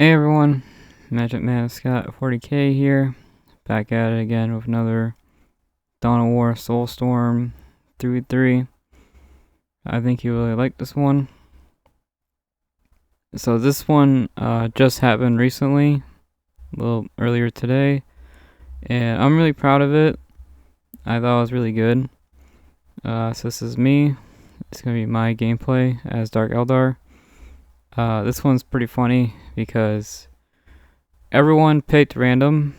Hey everyone, Magic Mascot 40k here, back at it again with another Dawn of War Soulstorm 3v3. I think you really like this one. So this one just happened recently, a little earlier today, and I'm really proud of it. I thought it was really good. So this is me. It's going to be my gameplay as Dark Eldar. This one's pretty funny because everyone picked random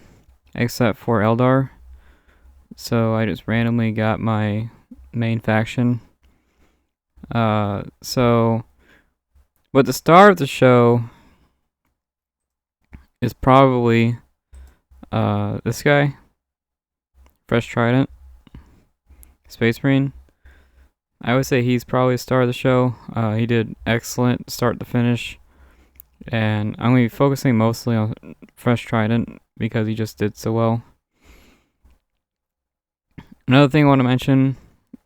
except for Eldar. So I just randomly got my main faction. But the star of the show is probably this guy, Fresh Trident, Space Marine. I would say he's probably the star of the show. He did excellent start to finish. And I'm going to be focusing mostly on Fresh Trident because he just did so well. Another thing I want to mention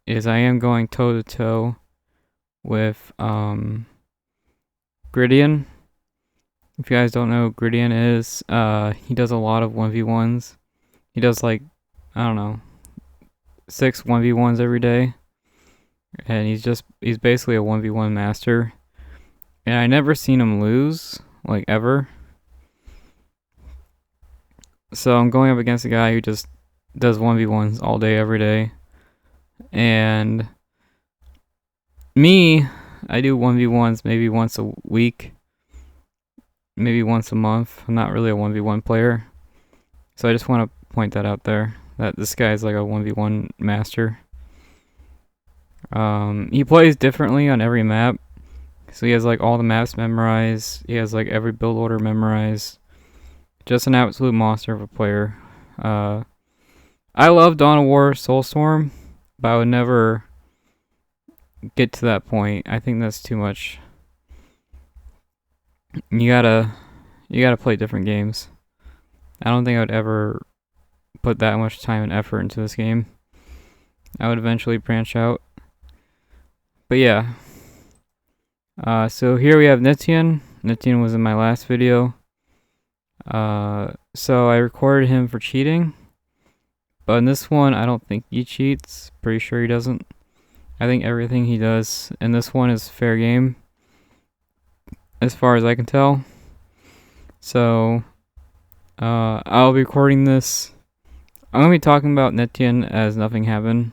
is I am going toe to toe with Grydion. If you guys don't know who Grydion is, he does a lot of 1v1s. He does like, I don't know, 6 1v1s every day. And he's basically a 1v1 master. And I never seen him lose, like ever. So I'm going up against a guy who just does 1v1s all day, every day. And me, I do 1v1s maybe once a week, maybe once a month. I'm not really a 1v1 player. So I just want to point that out there, that this guy is like a 1v1 master. He plays differently on every map. So he has like all the maps memorized. He has like every build order memorized. Just an absolute monster of a player. I love Dawn of War Soulstorm, but I would never get to that point. I think that's too much. You gotta play different games. I don't think I would ever put that much time and effort into this game. I would eventually branch out. But yeah. So here we have Nitian. Nitian was in my last video. So I recorded him for cheating. But in this one, I don't think he cheats. Pretty sure he doesn't. I think everything he does in this one is fair game, as far as I can tell. So, I'll be recording this. I'm going to be talking about Nitian as nothing happened.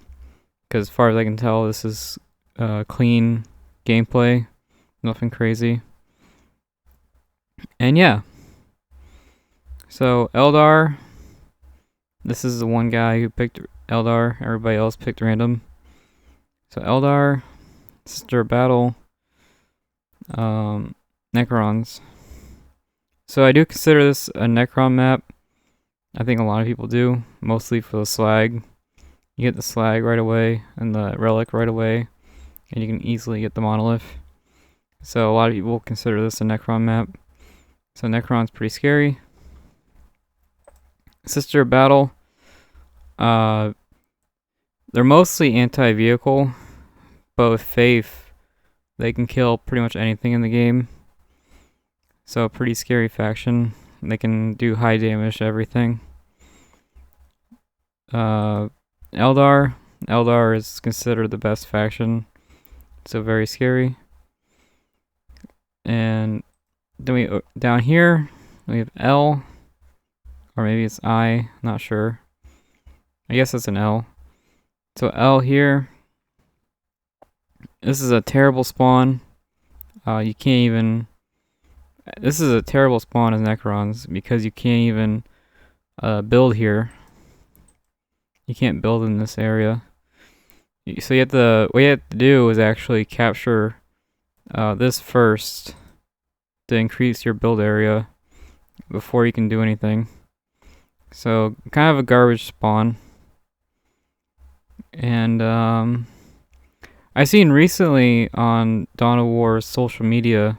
Because as far as I can tell, this is clean gameplay. Nothing crazy. And yeah. So, Eldar. This is the one guy who picked Eldar. Everybody else picked random. So, Eldar. Sister Battle. Necrons. So, I do consider this a Necron map. I think a lot of people do. Mostly for the slag. You get the slag right away. And the relic right away. And you can easily get the monolith. So a lot of people consider this a Necron map. So Necron's pretty scary. Sister Battle. They're mostly anti-vehicle, but with Faith, they can kill pretty much anything in the game. So a pretty scary faction. They can do high damage to everything. Eldar. Eldar is considered the best faction. So very scary. And then we down here we have L, or maybe it's I, not sure. I guess it's an L. So L here. This is a terrible spawn. You can't even. This is a terrible spawn as Necrons because you can't even build here. You can't build in this area. So what you have to do is actually capture this first to increase your build area before you can do anything. So kind of a garbage spawn. And I seen recently on Dawn of War's social media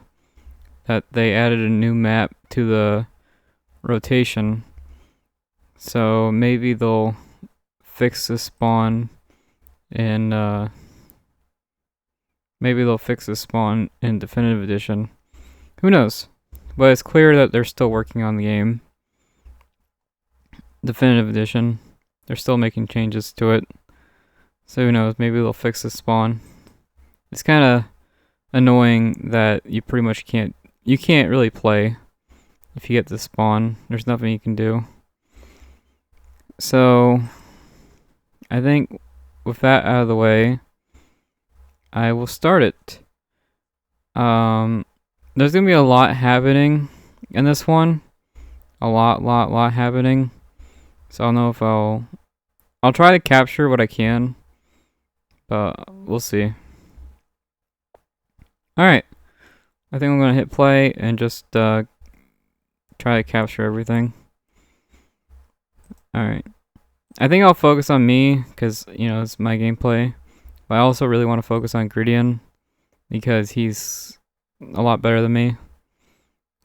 that they added a new map to the rotation. So maybe they'll fix this spawn and maybe they'll fix this spawn in Definitive Edition. Who knows? But it's clear that they're still working on the game. Definitive Edition. They're still making changes to it. So who knows, maybe they'll fix the spawn. It's kind of annoying that you pretty much can't really play if you get the spawn. There's nothing you can do. So I think with that out of the way, I will start it. There's gonna be a lot happening in this one. A lot happening. So I don't know if I'll try to capture what I can, but we'll see. Alright. I think I'm gonna hit play and just try to capture everything. Alright. I think I'll focus on me because, you know, it's my gameplay. But I also really want to focus on Gridian because he's a lot better than me.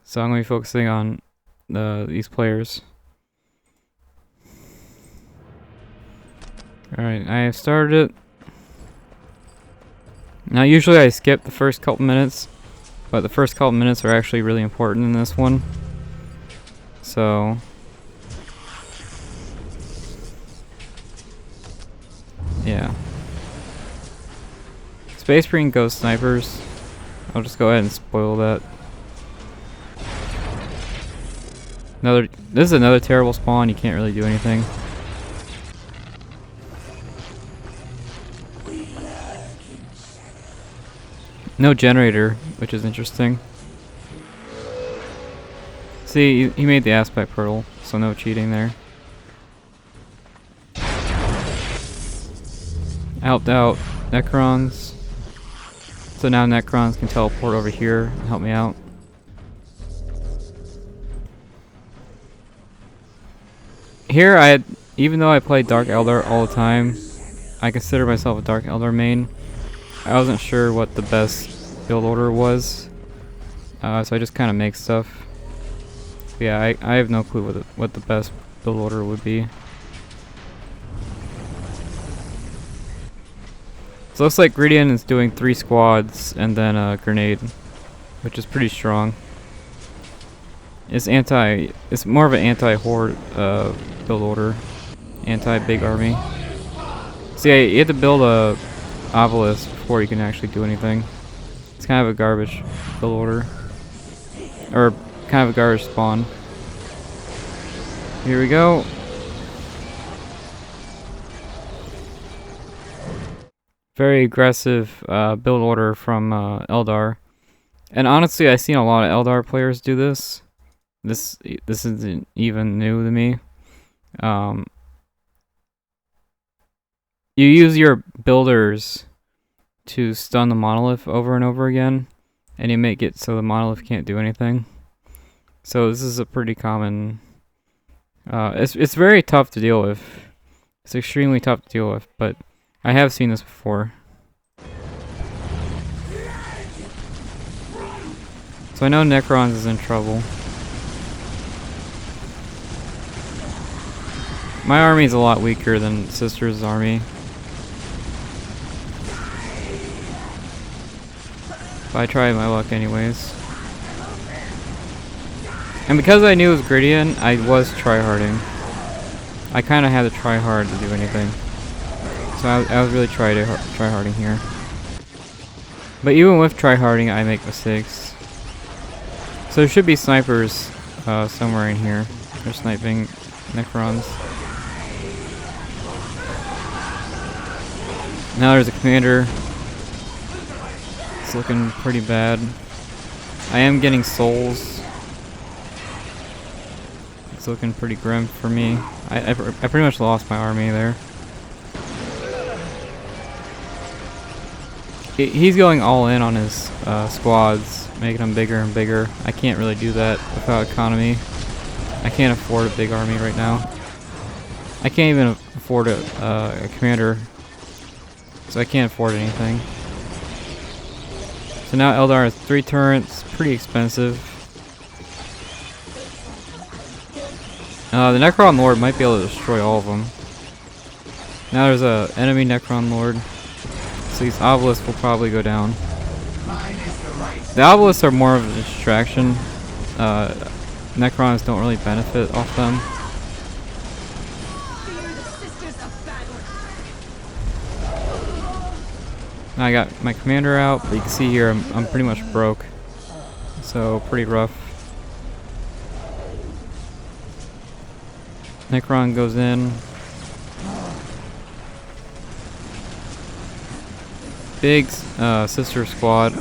So I'm going to be focusing on these players. Alright, I have started it. Now usually I skip the first couple minutes, but the first couple minutes are actually really important in this one. So yeah. Space Marine Ghost Snipers. I'll just go ahead and spoil that. This is another terrible spawn, you can't really do anything. No generator, which is interesting. See, he made the aspect portal, so no cheating there. I helped out Necrons. So now Necrons can teleport over here and help me out. Here, even though I play Dark Eldar all the time, I consider myself a Dark Eldar main. I wasn't sure what the best build order was, so I just kind of make stuff. But yeah, I have no clue what the best build order would be. So it looks like Gridian is doing 3 squads and then a grenade, which is pretty strong. It's more of an anti-horde build order, anti-big army. See, you have to build a obelisk before you can actually do anything. It's kind of a garbage build order, or kind of a garbage spawn. Here we go. Very aggressive build order from Eldar, and honestly, I've seen a lot of Eldar players do this. This isn't even new to me. You use your builders to stun the monolith over and over again, and you make it so the monolith can't do anything. So this is a pretty common. It's very tough to deal with. It's extremely tough to deal with, but I have seen this before. So I know Necrons is in trouble. My army is a lot weaker than Sister's army. But I tried my luck anyways. And because I knew it was Gridian, I was tryharding. I kind of had to try hard to do anything. So I was really tryharding here. But even with tryharding, I make mistakes. So there should be snipers somewhere in here. They're sniping Necrons. Now there's a commander. It's looking pretty bad. I am getting souls. It's looking pretty grim for me. I pretty much lost my army there. He's going all in on his squads, making them bigger and bigger. I can't really do that without economy. I can't afford a big army right now. I can't even afford a commander. So I can't afford anything. So now Eldar has 3 turrets, pretty expensive. The Necron Lord might be able to destroy all of them. Now there's a enemy Necron Lord. So these obelisks will probably go down. The obelisks are more of a distraction. Necrons don't really benefit off them. Now I got my commander out, but you can see here I'm pretty much broke. So pretty rough. Necron goes in. Big sister squad.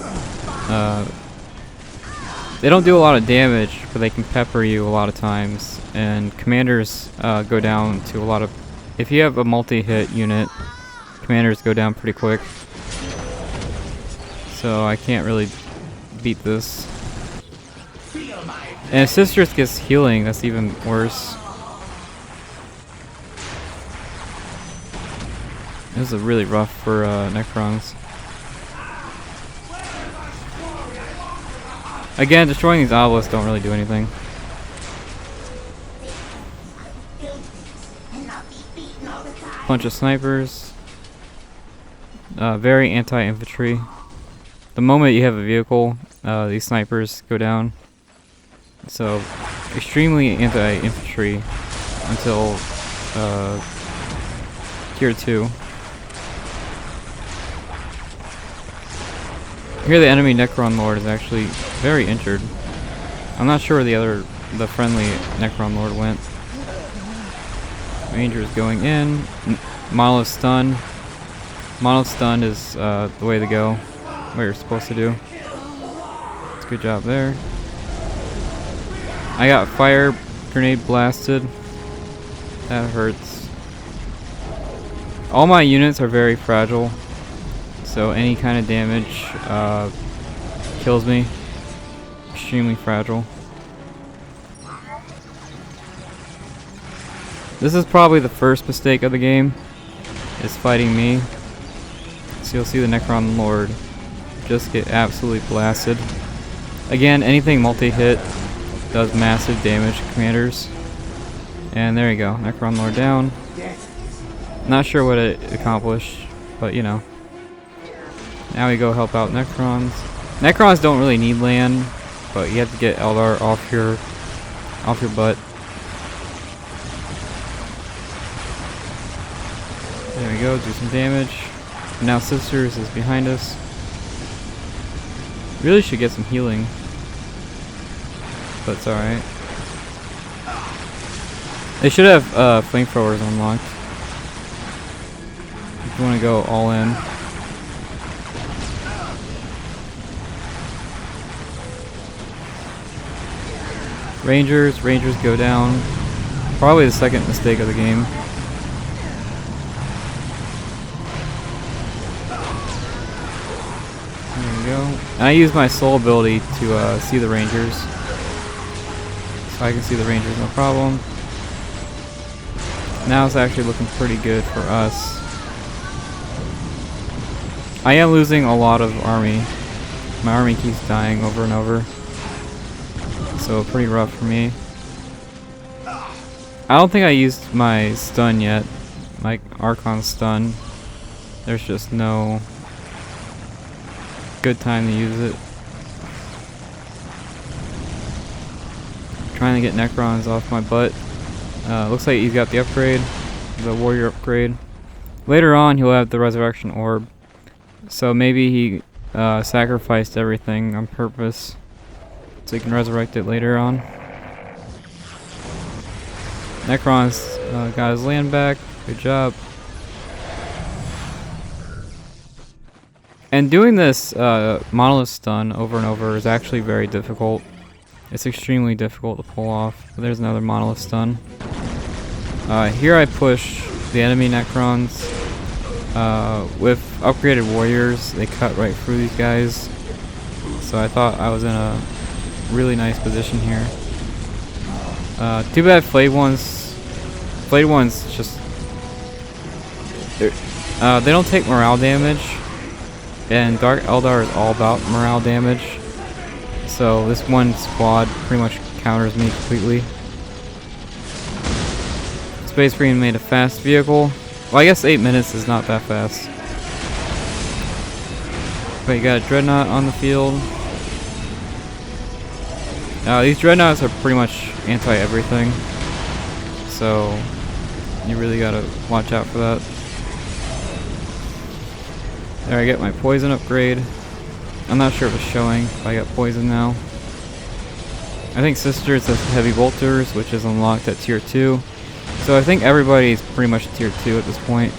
They don't do a lot of damage, but they can pepper you a lot of times. And commanders go down to a lot of... If you have a multi-hit unit, commanders go down pretty quick. So I can't really beat this. And if Sisters gets healing, that's even worse. This is really rough for Necrons. Again, destroying these obelisks don't really do anything. Bunch of snipers. Very anti-infantry. The moment you have a vehicle, these snipers go down. So, extremely anti-infantry until tier 2. Here the enemy Necron Lord is actually very injured. I'm not sure where the friendly Necron Lord went. Rangers going in. Monolith stun. Monolith stun is the way to go. What you're supposed to do. It's a good job there. I got fire grenade blasted. That hurts. All my units are very fragile. So any kind of damage kills me. Extremely fragile. This is probably the first mistake of the game, is fighting me. So you'll see the Necron Lord just get absolutely blasted. Again, anything multi-hit does massive damage to commanders. And there you go, Necron Lord down. Not sure what it accomplished, but you know. Now we go help out Necrons. Necrons don't really need land, but you have to get Eldar off your butt. There we go, do some damage. Now Sisters is behind us. Really should get some healing, but it's alright. They should have flamethrowers unlocked. If you want to go all in. Rangers go down. Probably the second mistake of the game. There we go. And I use my soul ability to see the Rangers. So I can see the Rangers no problem. Now it's actually looking pretty good for us. I am losing a lot of army. My army keeps dying over and over. So pretty rough for me. I don't think I used my stun yet. My Archon stun. There's just no good time to use it. Trying to get Necrons off my butt. Looks like he's got the upgrade. The warrior upgrade. Later on he'll have the resurrection orb. So maybe he sacrificed everything on purpose. So you can resurrect it later on. Necron's got his land back. Good job. And doing this monolith stun over and over is actually very difficult. It's extremely difficult to pull off. But there's another monolith stun. Here I push the enemy Necrons. With upgraded warriors, they cut right through these guys. So I thought I was in a really nice position here. Too bad Flayed Ones just... they don't take morale damage. And Dark Eldar is all about morale damage. So this one squad pretty much counters me completely. Space Marine made a fast vehicle. Well, I guess 8 minutes is not that fast. But you got a Dreadnought on the field. These dreadnoughts are pretty much anti-everything, so you really gotta watch out for that. There, I get my poison upgrade. I'm not sure if it's showing if I got poison now. I think Sisters has heavy bolters, which is unlocked at tier 2. So I think everybody's pretty much tier 2 at this point.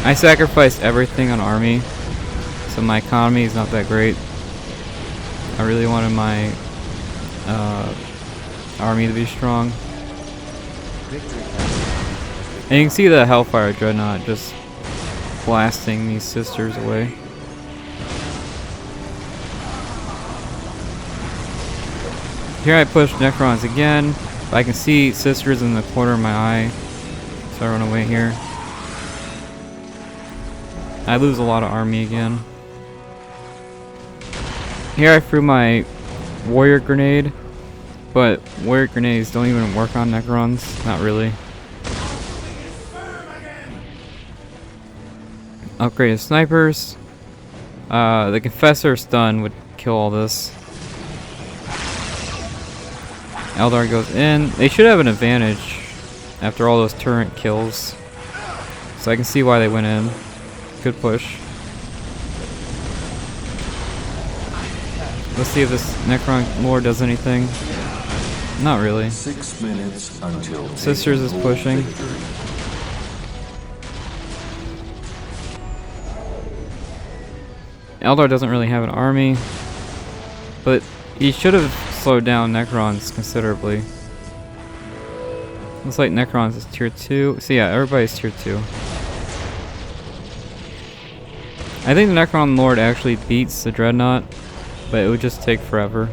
I sacrificed everything on army, so my economy is not that great. I really wanted my army to be strong. And you can see the Hellfire Dreadnought just blasting these Sisters away. Here I push Necrons again, but I can see Sisters in the corner of my eye, so I run away here. I lose a lot of army again. Here I threw my Warrior Grenade, but Warrior Grenades don't even work on Necrons, not really. Upgraded snipers. The Confessor stun would kill all this. Eldar goes in. They should have an advantage after all those turret kills. So I can see why they went in. Good push. Let's see if this Necron Lord does anything. Not really. 6 minutes until Sisters is pushing. Eldar doesn't really have an army, but he should have slowed down Necrons considerably. Looks like Necrons is tier 2. So yeah, everybody's tier 2. I think the Necron Lord actually beats the Dreadnought, but it would just take forever.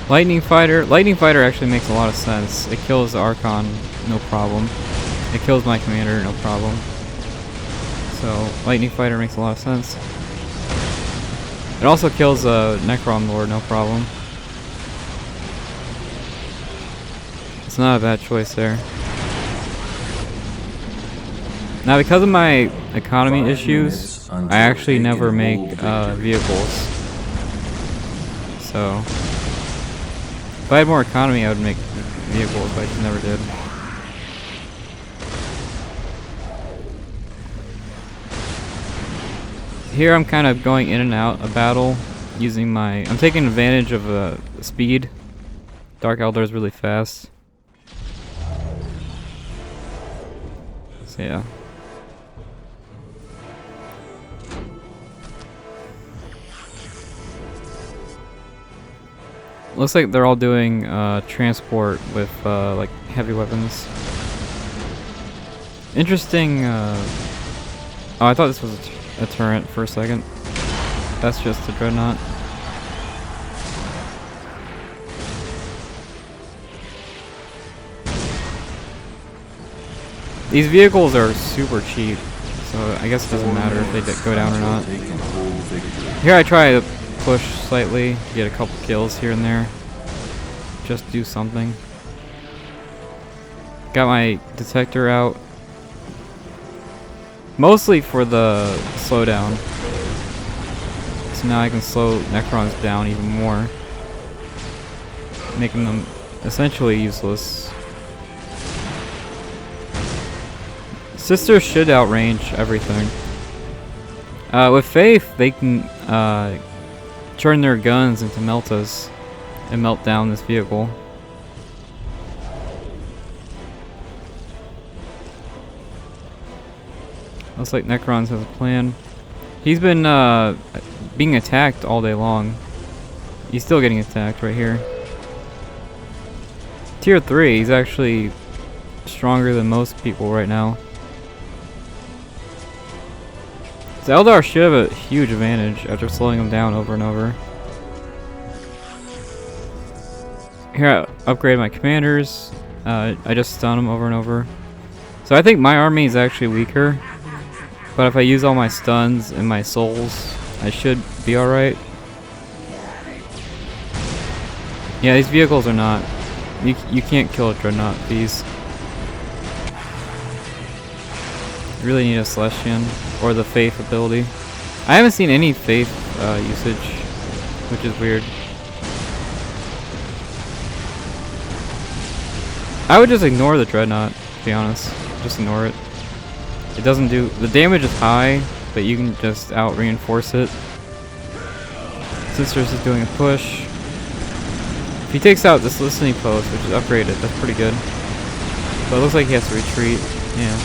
Lightning Fighter actually makes a lot of sense. It kills the Archon, no problem. It kills my commander, no problem. So Lightning Fighter makes a lot of sense. It also kills Necron Lord, no problem. It's not a bad choice there. Now because of my economy issues, I actually never make vehicles. So if I had more economy, I would make vehicles, but I just never did. Here I'm kind of going in and out of battle using my... I'm taking advantage of speed. Dark Eldar is really fast. So yeah. Looks like they're all doing transport with like heavy weapons. Interesting. Oh, I thought this was a turret for a second. That's just a dreadnought. These vehicles are super cheap, so I guess it doesn't matter if they go down or not. Here I try to push slightly, get a couple kills here and there. Just do something. Got my detector out. Mostly for the slowdown. So now I can slow Necrons down even more. Making them essentially useless. Sisters should outrange everything. With Faith, they can turn their guns into meltas and melt down this vehicle. Looks like Necrons has a plan. He's been being attacked all day long. He's still getting attacked right here. Tier 3, he's actually stronger than most people right now. So Eldar should have a huge advantage after slowing him down over and over. Here I upgrade my commanders. I just stun them over and over. So I think my army is actually weaker. But if I use all my stuns and my souls, I should be alright. Yeah, these vehicles are not You can't kill a Dreadnought with these. You really need a Celestian or the Faith ability. I haven't seen any Faith usage, which is weird. I would just ignore the Dreadnought, to be honest. Just ignore it. It doesn't do... The damage is high, but you can just out-reinforce it. Sisters is doing a push. If he takes out this listening post, which is upgraded, that's pretty good. But it looks like he has to retreat. Yeah.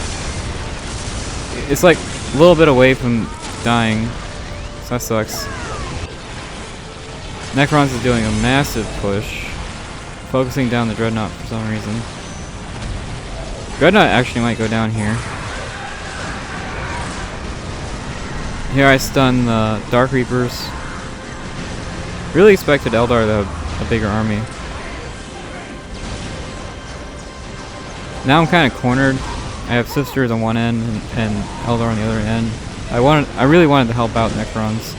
It's like a little bit away from dying. So that sucks. Necrons is doing a massive push. Focusing down the Dreadnought for some reason. Dreadnought actually might go down here. Here I stun the Dark Reapers. Really expected Eldar to have a bigger army. Now I'm kind of cornered. I have Sisters on one end and Eldar on the other end. I really wanted to help out Necrons.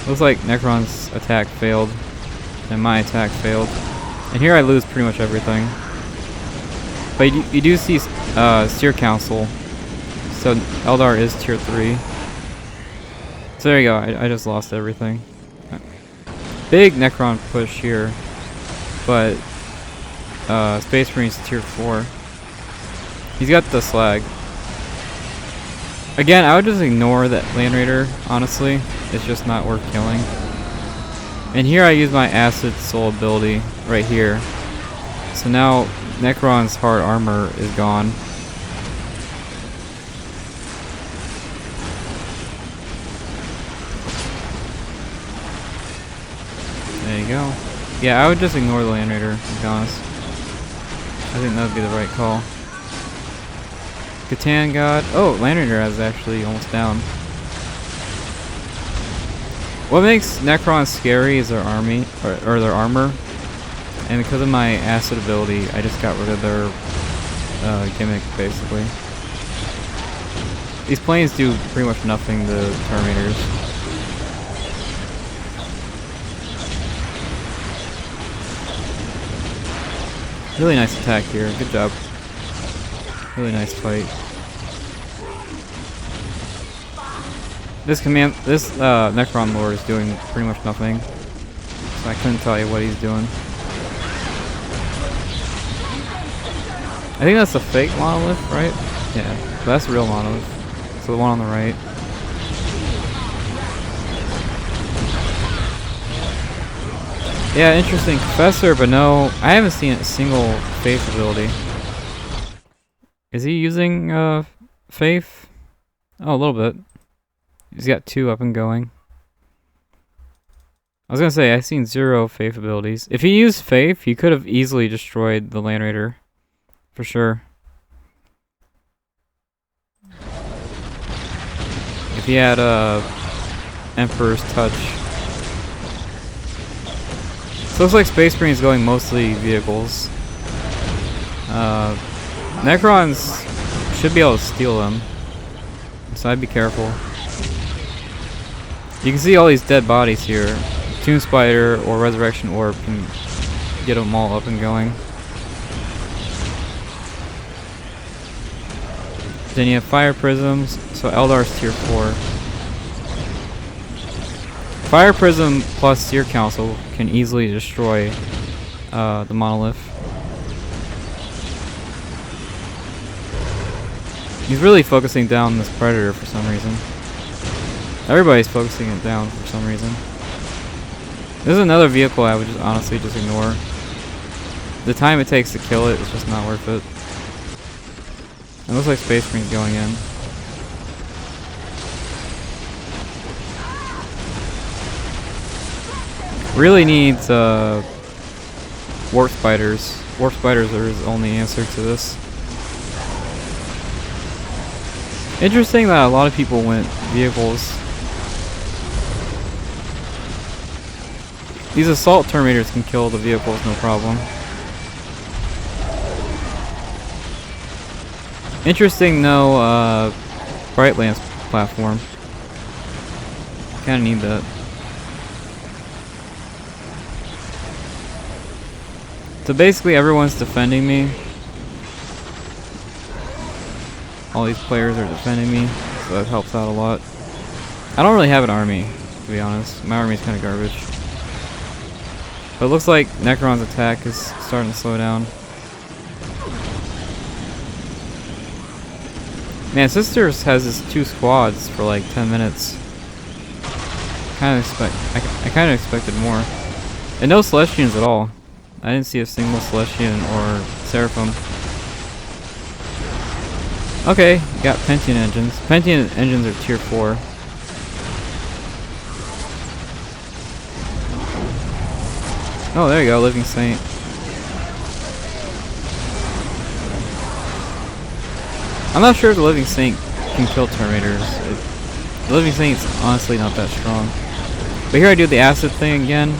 Looks like Necron's attack failed. And my attack failed. And here I lose pretty much everything. But you do see Seer Council. So Eldar is tier 3. So there you go, I just lost everything. Big Necron push here. But Space Marine's tier 4. He's got the slag. Again, I would just ignore that Land Raider, honestly. It's just not worth killing. And here I use my Acid Soul ability right here. So now Necron's hard armor is gone. There you go. Yeah, I would just ignore the Land Raider, to be honest. I think that would be the right call. Catan God. Oh, Land Raider is actually almost down. What makes Necrons scary is their army, or their armor. And because of my acid ability, I just got rid of their gimmick, basically. These planes do pretty much nothing to Terminators. Really nice attack here, good job. Really nice fight. This Necron Lord is doing pretty much nothing. So I couldn't tell you what he's doing. I think that's the fake monolith, right? Yeah, but that's the real monolith. So the one on the right. Yeah, interesting. Professor, but no, I haven't seen a single Faith ability. Is he using Faith? Oh, a little bit. He's got 2 up and going. I was gonna say, I've seen 0 Faith abilities. If he used Faith, he could have easily destroyed the Land Raider. For sure. If he had Emperor's Touch. So it looks like Space Marine is going mostly vehicles. Necrons should be able to steal them. So I'd be careful. You can see all these dead bodies here. Tomb Spider or Resurrection Orb can get them all up and going. Then you have Fire Prisms, so Eldar's tier 4. Fire Prism plus Seer Council can easily destroy the monolith. He's really focusing down this Predator for some reason. Everybody's focusing it down for some reason. This is another vehicle I would just honestly just ignore. The time it takes to kill it is just not worth it. It looks like Space Marine's going in. Really needs Warp Spiders. Warp Spiders are his only answer to this. Interesting that a lot of people went vehicles. These assault Terminators can kill the vehicles no problem. Interesting, no Bright Lance platform. Kinda need that. So basically everyone's defending me. All these players are defending me, so that helps out a lot. I don't really have an army, to be honest. My army's kind of garbage. But it looks like Necron's attack is starting to slow down. Man, Sisters has his 2 squads for like 10 minutes. I kind of expected more. And no Celestians at all. I didn't see a single Celestian or Seraphim. Okay, got Pentium engines. Pentium engines are tier 4. Oh, there you go, Living Saint. I'm not sure if the Living Saint can kill Terminators. The Living Saint's honestly not that strong. But here I do the acid thing again.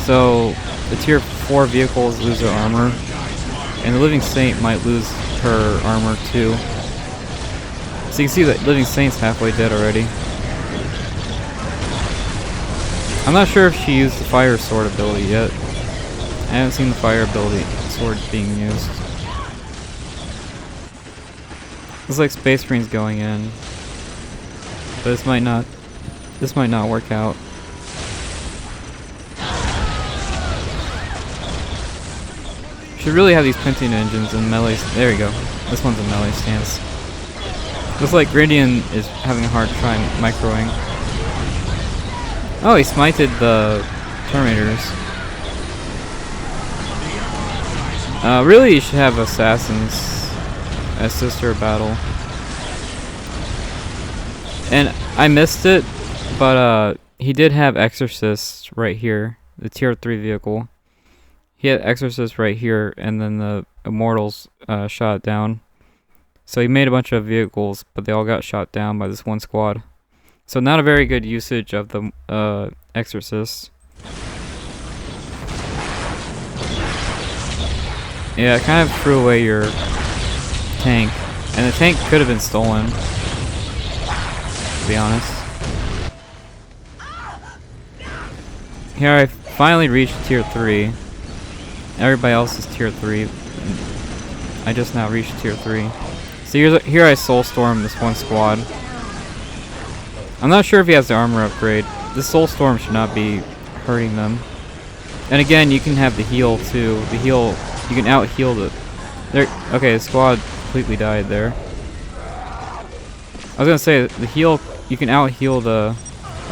So the tier 4 vehicles lose their armor. And the Living Saint might lose her armor too. So you can see that Living Saint's halfway dead already. I'm not sure if she used the Fire Sword ability yet. I haven't seen the Fire ability sword being used. Looks like Space Marine's going in. But this might not work out. Should really have these Pentium engines in melee. There we go. This one's in melee stance. Looks like Grindian is having a hard time microing. Oh, he smited the Terminators. Really, you should have Assassins assist her battle. And I missed it, but he did have Exorcist right here, the tier 3 vehicle. He had Exorcist right here, and then the Immortals shot it down. So he made a bunch of vehicles, but they all got shot down by this one squad. So not a very good usage of the Exorcist. Yeah, it kind of threw away your tank. And the tank could have been stolen, to be honest. Here I finally reached tier 3. Everybody else is tier 3. I just now reached tier 3. So here I Soulstorm this one squad. I'm not sure if he has the armor upgrade. This Soulstorm should not be hurting them. And again, you can have the heal too. The heal, you can out-heal the... There. Okay, the squad completely died there. I was gonna say, the heal, you can out-heal the...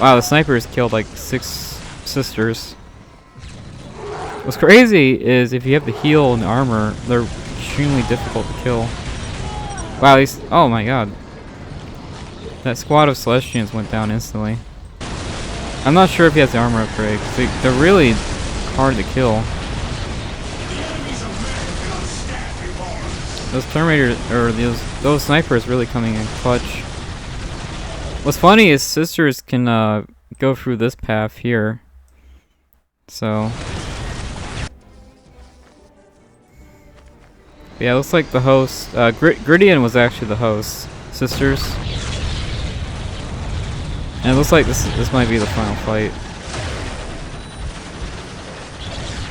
Wow, the snipers killed like 6 sisters. What's crazy is if you have the heal and the armor, they're extremely difficult to kill. Wow, these... Oh my god. That squad of Celestians went down instantly. I'm not sure if he has the armor upgrade, because they're really hard to kill. Those Terminators, or those snipers really coming in clutch. What's funny is Sisters can go through this path here. So... Yeah, it looks like the host... Griddian was actually the host. Sisters. And it looks like this might be the final fight.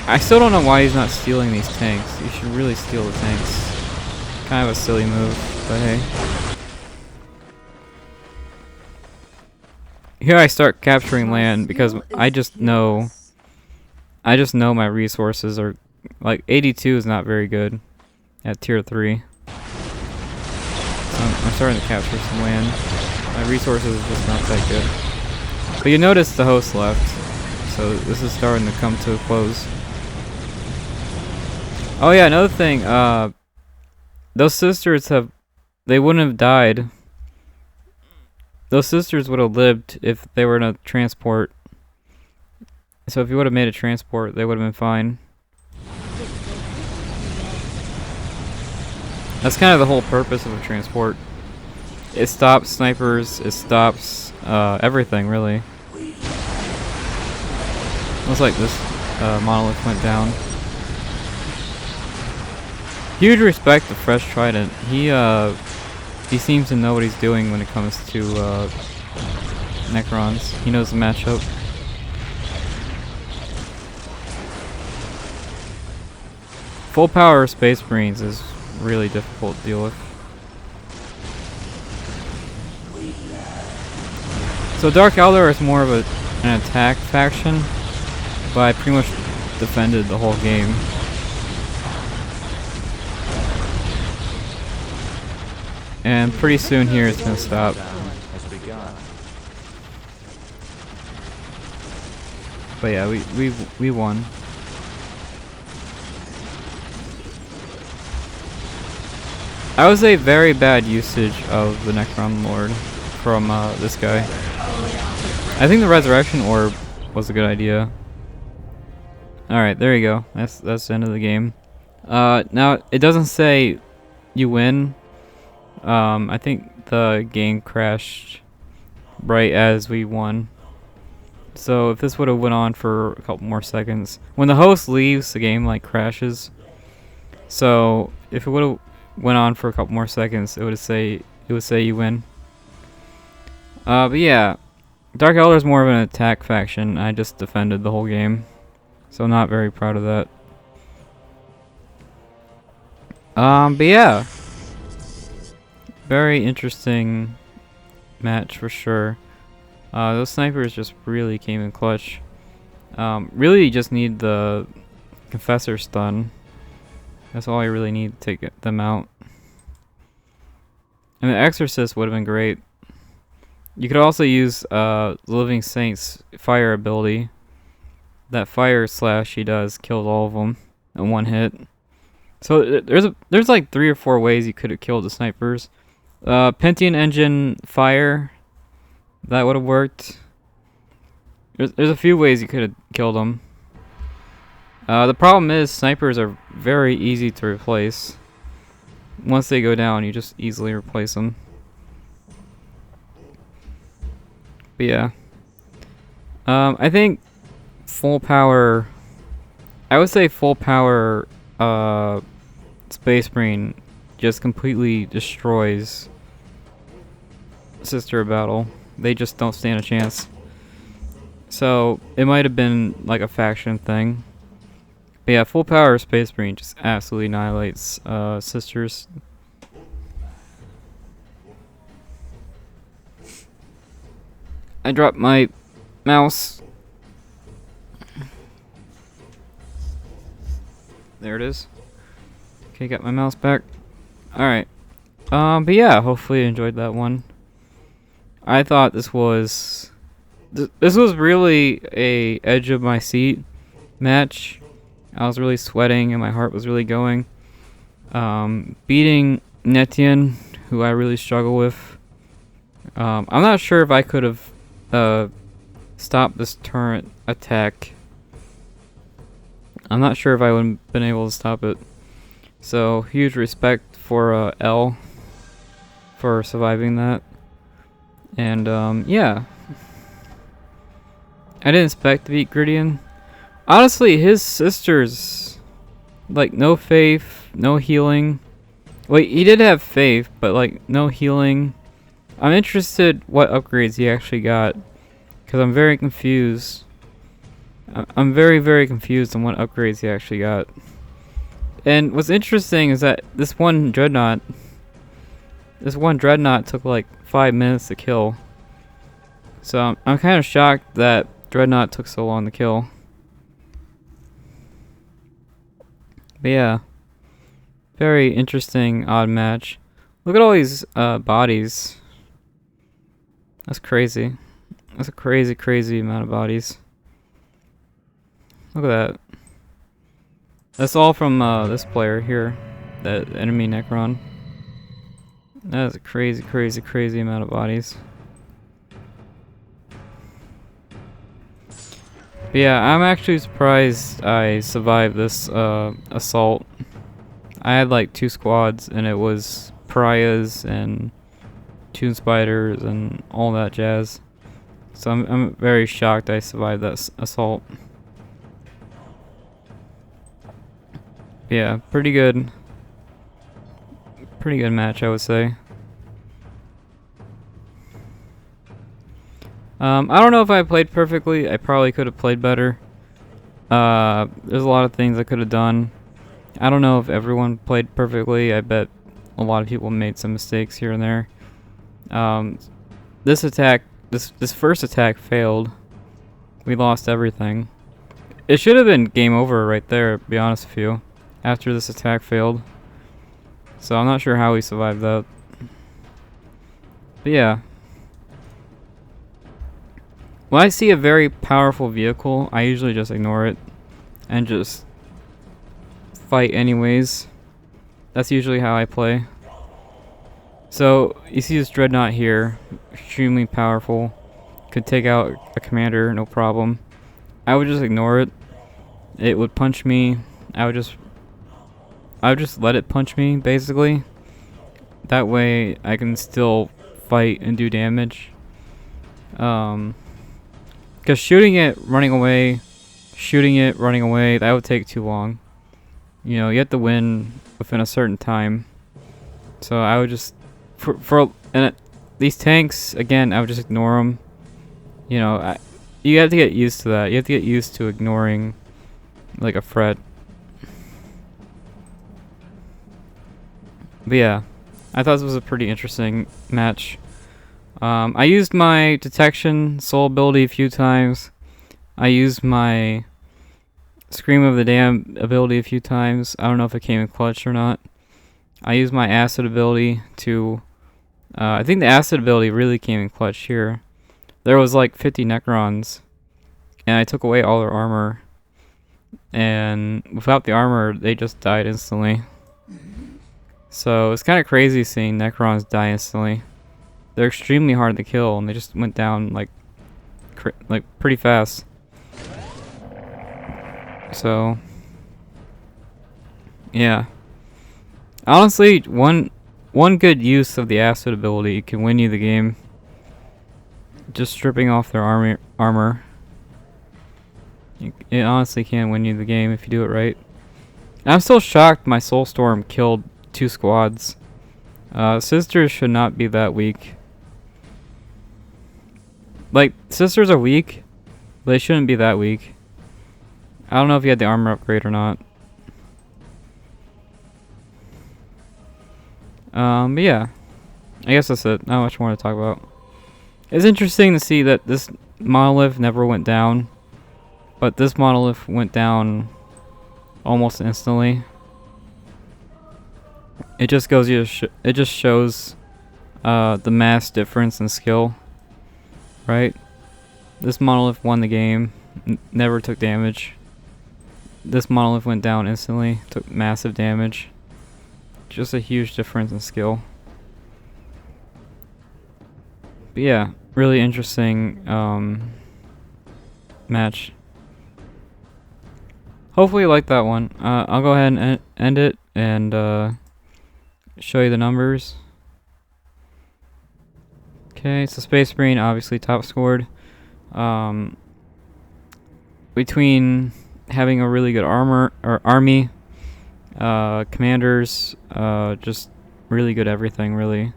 I still don't know why he's not stealing these tanks. You should really steal the tanks. Kind of a silly move, but hey. Here I start capturing land because I just know my resources are... Like, 82 is not very good at tier 3. So I'm starting to capture some land. My resources are just not that good. But you notice the host left, so this is starting to come to a close. Oh yeah, another thing, those sisters they wouldn't have died. Those sisters would have lived if they were in a transport. So if you would have made a transport, they would have been fine. That's kind of the whole purpose of a transport. It stops snipers, it stops everything, really. Looks like this monolith went down. Huge respect to Fresh Trident. He seems to know what he's doing when it comes to Necrons. He knows the matchup. full power Space Marines is really difficult to deal with. So Dark Eldar is more of an attack faction, but I pretty much defended the whole game. And pretty soon here it's gonna stop. But yeah, we won. I would say very bad usage of the Necron Lord from this guy. I think the Resurrection Orb was a good idea. Alright, there you go. That's the end of the game. Now, it doesn't say you win. I think the game crashed right as we won. So if this would have went on for a couple more seconds. When the host leaves, the game like crashes. So if it would have went on for a couple more seconds, it would say you win. But yeah, Dark Eldar is more of an attack faction. I just defended the whole game, so I'm not very proud of that. But yeah, very interesting match for sure. Those snipers just really came in clutch. Really, you just need the Confessor stun. That's all you really need to take them out. And the Exorcist would have been great. You could also use the Living Saint's fire ability. That fire slash he does killed all of them in one hit. So there's like 3 or 4 ways you could have killed the snipers. Pentium engine fire, that would have worked. There's a few ways you could have killed them. The problem is snipers are very easy to replace. Once they go down, you just easily replace them. But yeah, I think full power. I would say full power Space Marine just completely destroys Sister of Battle. They just don't stand a chance. So it might have been like a faction thing. But yeah, full power Space Marine just absolutely annihilates Sisters. I dropped my mouse. There it is. Okay, got my mouse back. Alright. But yeah, hopefully you enjoyed that one. I thought this was really a edge of my seat match. I was really sweating and my heart was really going. Beating Netian, who I really struggle with. I'm not sure if I could have stopped this turret attack. I'm not sure if I would have been able to stop it. So huge respect for L for surviving that. And yeah, I didn't expect to beat Gridian. Honestly, his sisters, like, no faith, no healing. Wait, he did have faith, but like no healing. I'm interested what upgrades he actually got, because I'm very confused. I'm very, very confused on what upgrades he actually got. And what's interesting is that this one Dreadnought took like 5 minutes to kill. So I'm kind of shocked that Dreadnought took so long to kill. But yeah, very interesting odd match. Look at all these bodies. That's crazy. That's a crazy, crazy amount of bodies. Look at that. That's all from this player here, that enemy Necron. That is a crazy, crazy, crazy amount of bodies. But yeah, I'm actually surprised I survived this assault. I had like 2 squads, and it was pariahs and Toon Spiders and all that jazz. So I'm very shocked I survived that assault. Yeah, pretty good match, I would say. I don't know if I played perfectly. I probably could have played better. There's a lot of things I could have done. I don't know if everyone played perfectly. I bet a lot of people made some mistakes here and there. This attack, this first attack failed. We lost everything. It should have been game over right there, to be honest with you, after this attack failed. So I'm not sure how we survived that. But yeah. When I see a very powerful vehicle, I usually just ignore it and just fight anyways. That's usually how I play. So you see this dreadnought here, extremely powerful, could take out a commander no problem. I would just ignore it. It would punch me. I would just let it punch me, basically. That way I can still fight and do damage. Because shooting it, running away, that would take too long. You know, you have to win within a certain time. So I would just, these tanks, again, I would just ignore them. You know, you have to get used to that. You have to get used to ignoring, like, a threat. But yeah, I thought this was a pretty interesting match. I used my detection soul ability a few times. I used my Scream of the Damned ability a few times. I don't know if it came in clutch or not. I used my acid ability to... I think the acid ability really came in clutch here. There was like 50 Necrons, and I took away all their armor. And without the armor, they just died instantly. So it's kind of crazy seeing Necrons die instantly. They're extremely hard to kill, and they just went down like pretty fast. So yeah, honestly, one good use of the acid ability can win you the game. Just stripping off their armor. It honestly can win you the game if you do it right. I'm still shocked my Soulstorm killed 2 squads. Sisters should not be that weak. Like, sisters are weak, but they shouldn't be that weak. I don't know if you had the armor upgrade or not. But yeah. I guess that's it. Not much more to talk about. It's interesting to see that this monolith never went down. But this monolith went down almost instantly. It just goes. It just shows the mass difference in skill, right? This monolith won the game, never took damage. This monolith went down instantly, took massive damage. Just a huge difference in skill. But yeah, really interesting match. Hopefully you like that one. I'll go ahead and end it and show you the numbers. Okay, so Space Marine obviously top scored. Between having a really good army, commanders, just really good everything, really.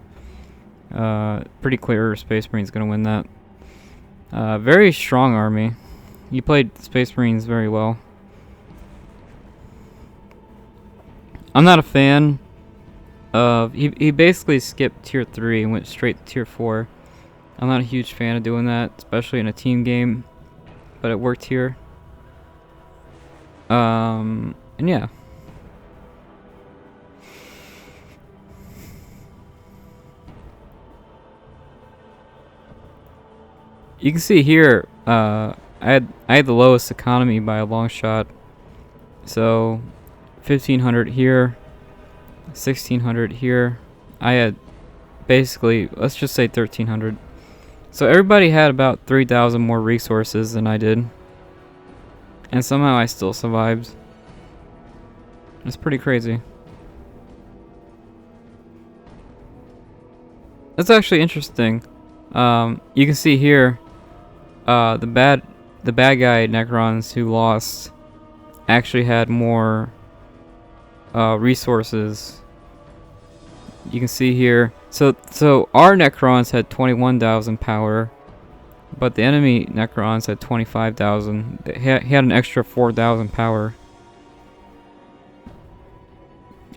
Pretty clear Space Marine's gonna win that. Very strong army. You played Space Marines very well. I'm not a fan of... He basically skipped tier 3 and went straight to tier 4. I'm not a huge fan of doing that, especially in a team game. But it worked here. And yeah. You can see here, I had the lowest economy by a long shot. So 1500 here, 1600 here. I had basically, let's just say 1300. So everybody had about 3000 more resources than I did. And somehow I still survived. It's pretty crazy. That's actually interesting. You can see here, the bad guy Necrons who lost actually had more resources. You can see here. So our Necrons had 21,000 power, but the enemy Necrons had 25,000. He had an extra 4,000 power.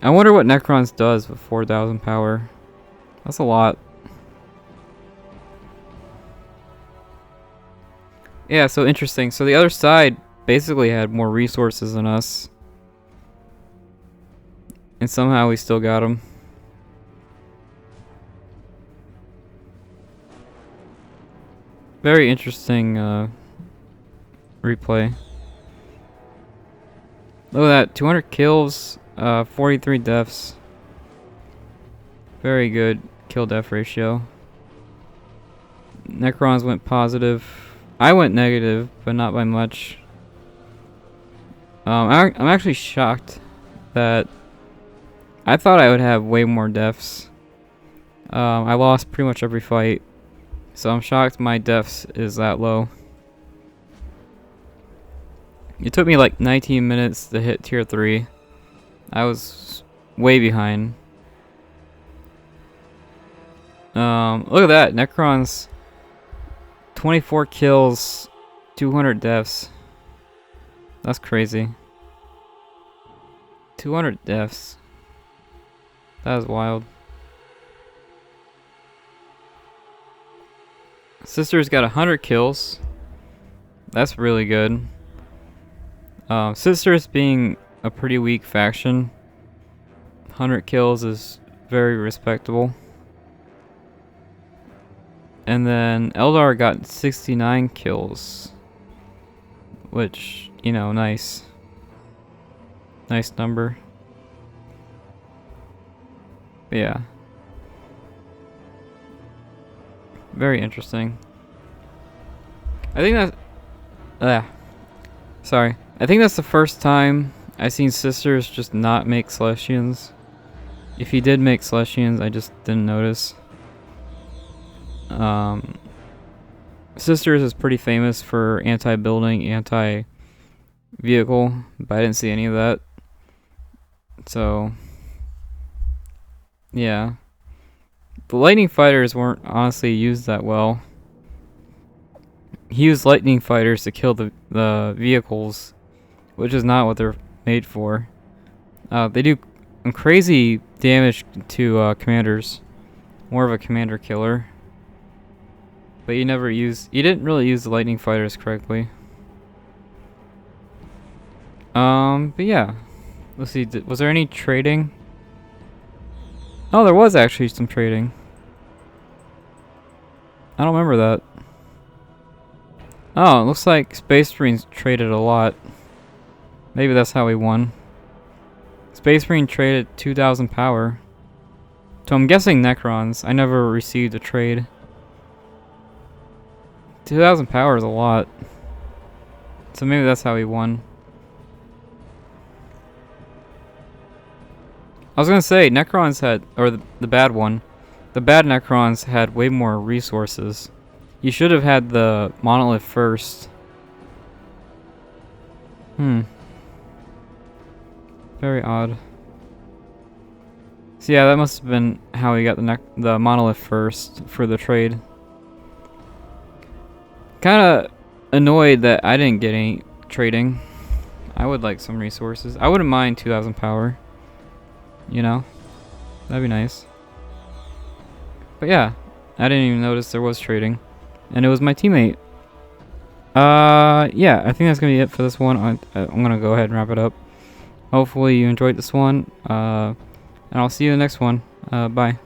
I wonder what Necrons does with 4,000 power. That's a lot. Yeah, so interesting. So the other side basically had more resources than us. And somehow we still got them. Very interesting replay. Look at that. 200 kills, 43 deaths. Very good kill death ratio. Necrons went positive. I went negative, but not by much. I'm actually shocked that I thought I would have way more deaths. I lost pretty much every fight, so I'm shocked my deaths is that low. It took me like 19 minutes to hit tier 3. I was way behind. Look at that, Necrons. 24 kills, 200 deaths. That's crazy. 200 deaths. That was wild. Sisters got 100 kills. That's really good. Sisters being a pretty weak faction, 100 kills is very respectable. And then Eldar got 69 kills, which, you know, nice. Nice number. But yeah. Very interesting. I think that's... sorry. I think that's the first time I've seen Sisters just not make Celestians. If he did make Celestians, I just didn't notice. Sisters is pretty famous for anti-building, anti-vehicle, but I didn't see any of that. So, yeah. The lightning fighters weren't honestly used that well. He used lightning fighters to kill the vehicles, which is not what they're made for. They do crazy damage to commanders. More of a commander killer. But you didn't really use the lightning fighters correctly. But yeah. Let's see, was there any trading? Oh, there was actually some trading. I don't remember that. Oh, it looks like Space Marines traded a lot. Maybe that's how we won. Space Marine traded 2,000 power. So I'm guessing Necrons. I never received a trade. 2,000 power is a lot. So maybe that's how we won. I was gonna say, Necrons had, or the bad one. The bad Necrons had way more resources. You should have had the monolith first. Very odd. So yeah, that must have been how we got the monolith first for the trade. Kinda annoyed that I didn't get any trading. I would like some resources. I wouldn't mind 2,000 power. You know? That'd be nice. But yeah, I didn't even notice there was trading. And it was my teammate. Yeah, I think that's gonna be it for this one. I'm gonna go ahead and wrap it up. Hopefully you enjoyed this one. And I'll see you in the next one. Bye.